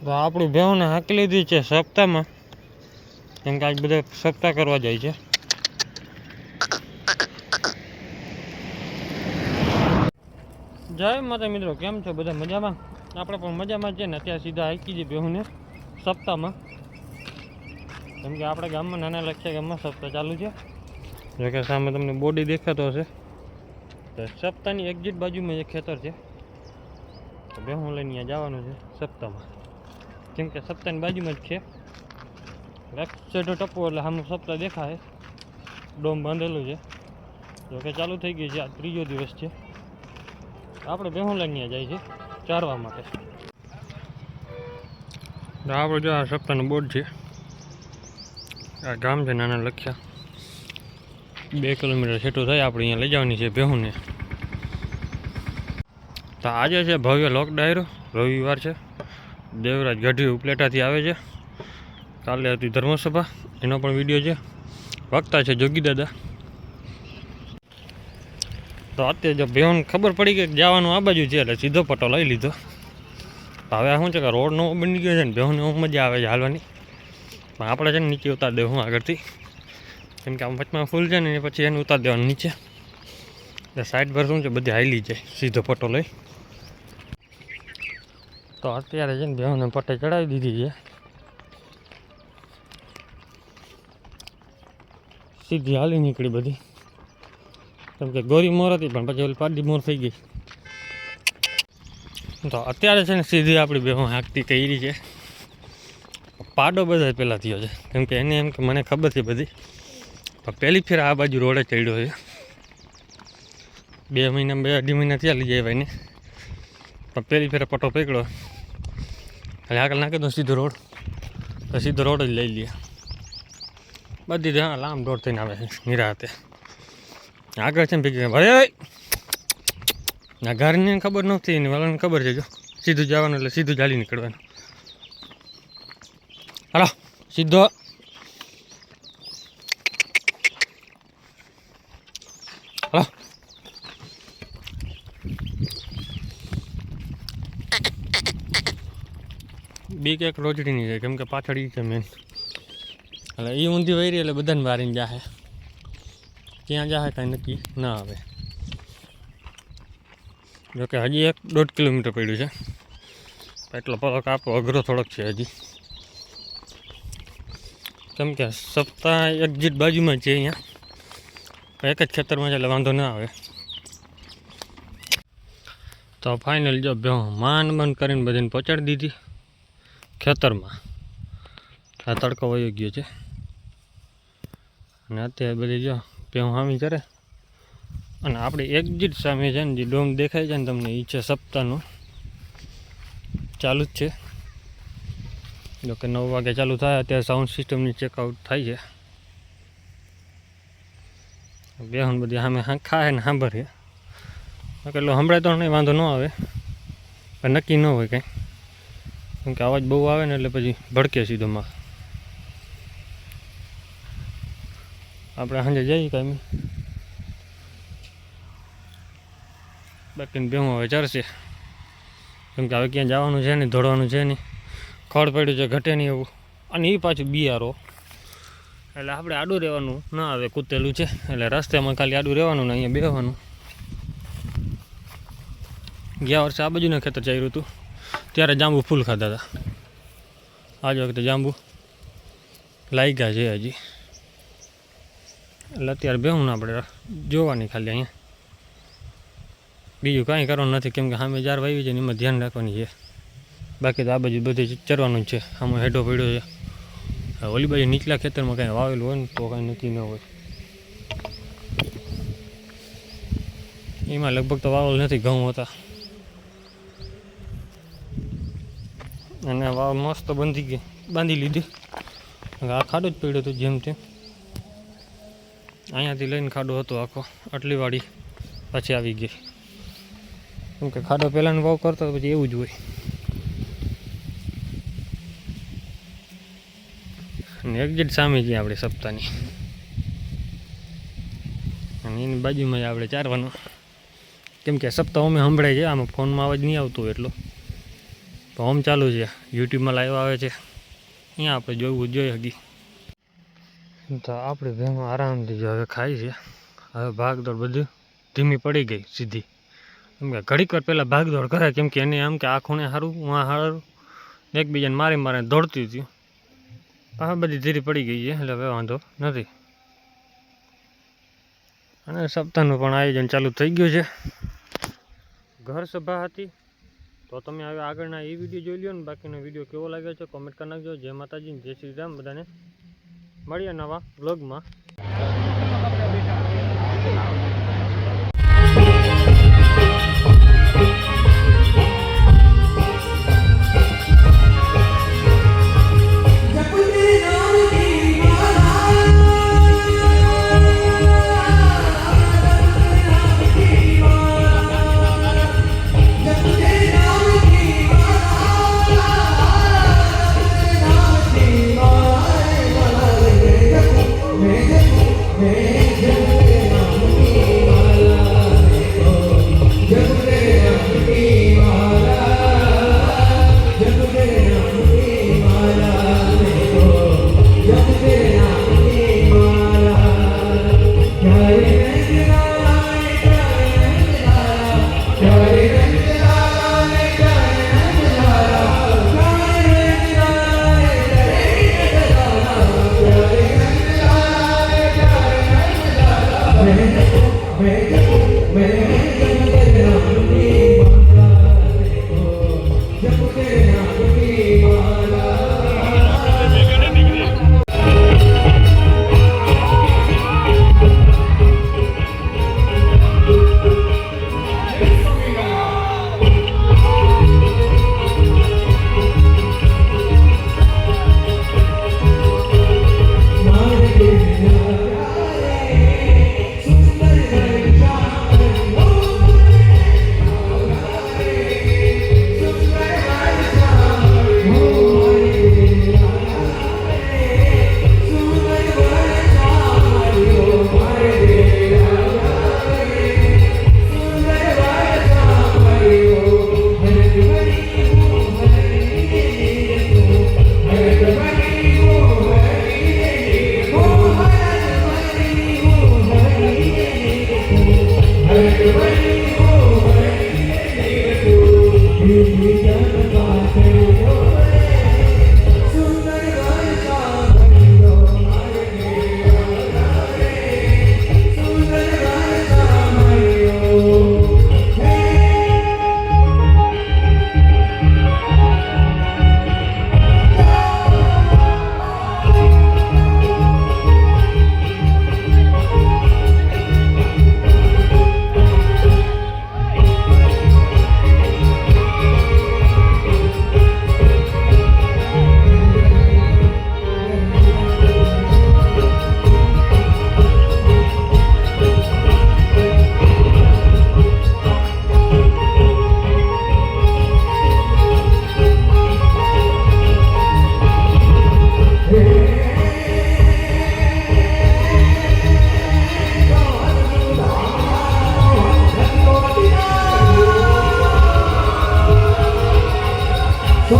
તો આપણી ભેહુંને હાંકી લીધી છે સપ્તાહમાં, કેમ કે આજ બધા સપ્તાહ કરવા જાય છે. જય માતા મિત્રો, કેમ છો બધા? મજામાં? આપણે પણ મજામાં છે ને. અત્યારે સીધા હાંકી છે ભેહુંને સપ્તાહમાં, કેમ કે આપણે ગામમાં નાના લક્ષ્ય ગામમાં સપ્તાહ ચાલુ છે. જો કે સામે તમને બોડી દેખાતો હશે. તો સપ્તાહની એક્ઝિટ બાજુમાં એક ખેતર છે, તો ભેહું લઈને ત્યાં જવાનું છે સપ્તાહમાં, કેમ કે સપ્તાહની બાજુમાં જ છે. સેટો ટપવો એટલે સામે સપ્તાહ દેખાય, ડોમ બાંધેલું છે. જો કે ચાલુ થઈ ગઈ છે, આ ત્રીજો દિવસ છે. આપણે ભેહું લઈને જાય છે ચારવા માટે. આપણે જો આ સપ્તાહનું બોર્ડ છે, આ ગામ છે નાના લખ્યા, 2 કિલોમીટર છેટું થાય. આપણે અહીંયા લઈ જવાની છે ભેહુંને. તો આજે છે ભવ્ય લોક ડાયરો, રવિવાર છે. દેવરાજ ગઢવી ઉપલેટાથી આવે છે. કાલે હતી ધર્મસભા, એનો પણ વિડીયો છે. વક્તા છે જોગી દાદા. તો અત્યારે જો ભેહુંને ખબર પડી કે જવાનું આ બાજુ છે એટલે સીધો પટ્ટો લઈ લીધો. હવે શું છે કે રોડ નવો બની ગયો છે ને, ભેહુંને મજા આવે છે હાલવાની. પણ આપણે છે ને નીચે ઉતાર દેવું આગળથી, કેમ કે આમ વચમાં ફૂલ છે ને પછી એને ઉતાર દેવાનું નીચે. એટલે સાઈડ પર શું છે બધી હાલી જાય સીધો પટ્ટો લઈ. તો અત્યારે છે ને ભેહુંને પટ્ટે ચડાવી દીધી છે, સીધી હાલી નીકળી બધી. કેમ કે ગોરી મોર હતી પણ પછી ઓલી પાડી મોર થઈ ગઈ. તો અત્યારે છે ને સીધી આપણી ભેહું હાંકતી કરી છે. પાડો બધા પહેલાં થયો છે, કેમ કે એને એમ કે મને ખબર છે બધી, પણ પહેલી ફેર આ બાજુ રોડે ચડ્યો છે. 2 મહિના 2-2.5 મહિના થયા લઈ જાય ભાઈને, પણ પહેલી ફેર પટ્ટો પકડ્યો એટલે આગળ નાખી દો સીધો રોડ, તો સીધો રોડ જ લઈ લે. બધી ત્યાં લાંબ દોડ થઈને આવે છે નિરાતે. આગળ છે ને ભેગી ભાઈ ના ઘરની ખબર નથી, એને વાળાને ખબર છે. જો સીધું જવાનું એટલે સીધું ચાલી નીકળવાનું. હાલો સીધો. હાલો બીક એક રોજડીની છે, કેમ કે પાછળ ઈ છે મેન. એટલે એ ઊંધી વહી એટલે બધાને વારીને જાહે, ક્યાં જાહે કાંઈ નક્કી ના આવે. જોકે હજી 1-1.5 કિલોમીટર પડ્યું છે, એટલો પલો કાપો અઘરો થોડોક છે હજી, કેમ કે સપ્તાહ એક્ઝિટ બાજુમાં છે. અહીંયા એક જ ખેતરમાં છે એટલે વાંધો ના આવે. તો ફાઇનલ જો ભેહું માંડ બંધ કરીને બધીને પહોંચાડી દીધી ખેતરમાં. આ તડકો વયો ગયો છે અને અત્યારે બધી જો ભેહું હામી કરે. અને આપણે એક્ઝિટ સામે છે ને જે ડોમ દેખાય છે ને તમને, એ છે સપ્તાહનું ચાલુ જ છે. જોકે 9 વાગે ચાલુ થાય. અત્યારે સાઉન્ડ સિસ્ટમની ચેકઆઉટ થાય છે. ભેહું બધી સામે ખાય ને સાંભળીએ એટલું સંભળાય તો નહીં, વાંધો ન આવે, પણ નક્કી ન હોય કંઈ, કેમ કે અવાજ બહુ આવે ને એટલે પછી ભડકે સીધો માં. આપણે સાંજે જઈએ કાંઈ, બાકીને ભેહું હવે ચરશે, કેમ કે હવે ક્યાં જવાનું છે નહીં, દોડવાનું છે નહીં, ખડ પડ્યું છે ઘટે નહીં એવું. અને એ પાછું બિયારો એટલે આપણે આડું રહેવાનું ના આવે, કૂતેલું છે એટલે રસ્તામાં ખાલી આડું રહેવાનું ને અહીંયા બેસવાનું. ગયા વર્ષે આ બાજુના ખેતર ચાલ્યું હતું ત્યારે જાંબુ ફૂલ ખાધા હતા. આજ વખતે જાંબુ લાગ્યા છે હજી, એટલે અત્યારે ભેહું આપણે જોવાની ખાલી અહીંયા, બીજું કાંઈ કરવાનું નથી. કેમ કે સામે જાર વાવી છે ને એમાં ધ્યાન રાખવાની છે. બાકી તો આ બાજુ બધી ચરવાનું જ છે. આમાં હેઠો પડ્યો છે. ઓલી બાજુ નીચલા ખેતરમાં કાંઈ વાવેલું હોય ને તો કાંઈ નક્કી ન હોય. એમાં લગભગ તો વાવેલ નથી, ઘઉં હતા. અને વાવ મસ્ત બાંધી લીધી. આ ખાડો જ પડ્યો હતો જેમ તેમ, અહીંયાથી લઈને ખાડો હતો આખો, આટલી વાળી પાછી આવી ગઈ. કેમ કે ખાડો પહેલાંનો ભાવ કરતો પછી એવું જ હોય. અને એક્ઝેક્ટ સામે છીએ આપણે સપ્તાહની, અને એની બાજુમાં જ આપણે ચારવાનું. કેમ કે સપ્તાહ અમે સંભળાય છે, આમાં ફોનમાં અવાજ નહીં આવતો એટલો, તો આમ ચાલુ છે, યુટ્યુબમાં લાઈવ આવે છે, અહીંયા આપણે જોવું જોઈએ હગી. તો આપણે ભેગું આરામથી જો હવે ખાઈ છે. હવે ભાગદોડ બધું ધીમી પડી ગઈ સીધી. કેમ કે ઘડીક વાર પહેલાં ભાગદોડ કરે, કેમ કે એને આમ કે આ ખૂણે સારું આ સારું એકબીજાને મારે દોડતી હતી. હવે બધી ધીરી પડી ગઈ છે, એટલે હવે વાંધો નથી. અને સપ્તાહનું પણ આયોજન ચાલુ થઈ ગયું છે. ઘર સભા હતી, તો તમે હવે આગળના એ વિડીયો જોઈ લો ને. બાકીનો વિડીયો કેવો લાગ્યો છે કોમેન્ટ કરી નાખજો. જય માતાજી, જય શ્રી રામ. બધાને મળીએ નવા વ્લોગમાં. So